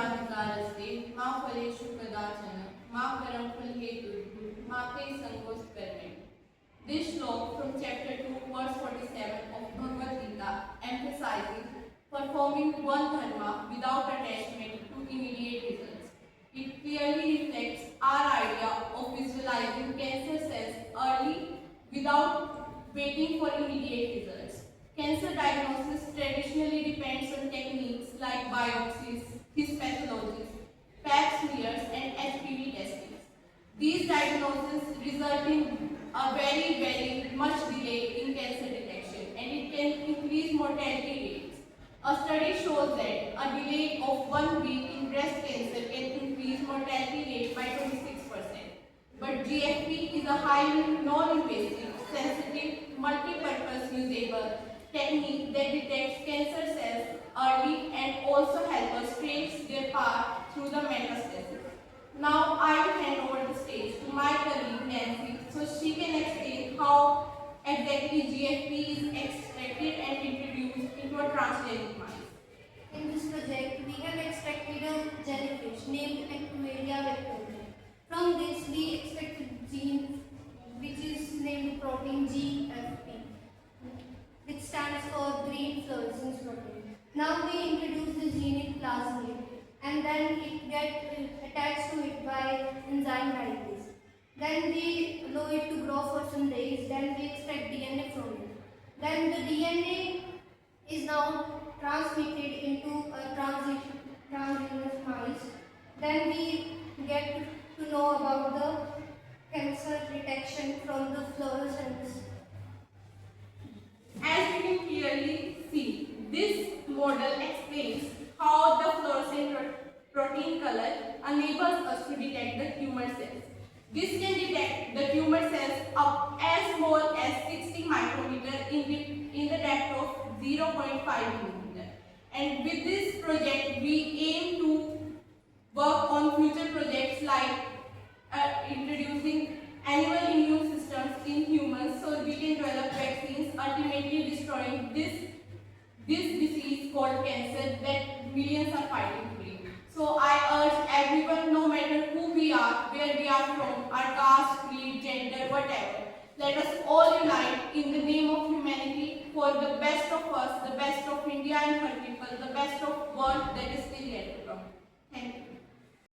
राधिकारस्ते माँ फलेषु कदाचन माँ कर्म फल हेतु माँ ते संगोस्कर्मे. This shloka from chapter 2 verse 47 of Bhagavad Gita emphasizes performing one dharma without attachment to immediate results. It clearly reflects our idea of visualizing cancer cells early without waiting for immediate results. Cancer diagnosis traditionally depends on techniques like biopsies, histopathologies, pap smears, and HPV testing. These diagnoses result in a very much delay in cancer detection, and it can increase mortality rates. A study shows that a delay of 1 week in breast cancer can increase mortality rate by 26%. But GFP is a highly non-invasive, sensitive, multi-purpose usable technique that detects cancer cells early and also helps us trace their path through the metastasis. Now I will hand over the stage to my colleague Nancy so she can explain how exactly GFP is extracted and introduced into a transgenic mice. In this project, we have extracted a jellyfish named Equaria vectoria. From this, we extracted gene which is named protein GFP, which stands for green fluorescence protein. Now we introduce the gene in plasmid, and then it gets attached to it by enzyme lipase. Then we allow it to grow for some days. Then we extract DNA from it. Then the DNA is now transmitted into a transgenic mice. Then we get to know about the cancer detection from the fluorescence. As we can clearly see, this model explains how the fluorescent protein color enables us to detect the tumor cells. This can detect the tumor cells up as small as 60 micrometer in the depth of 0.5 millimeter. And with this project, we aim to work on future projects like introducing animal immune systems in humans so we can develop vaccines, ultimately destroying this disease called cancer that millions are fighting today. So I urge everyone, no matter who we are, where we are from, our caste, creed, gender, whatever, let us all unite in the name of humanity for the best of us, the best of India and her people, the best of world that is still yet to come. Thank you.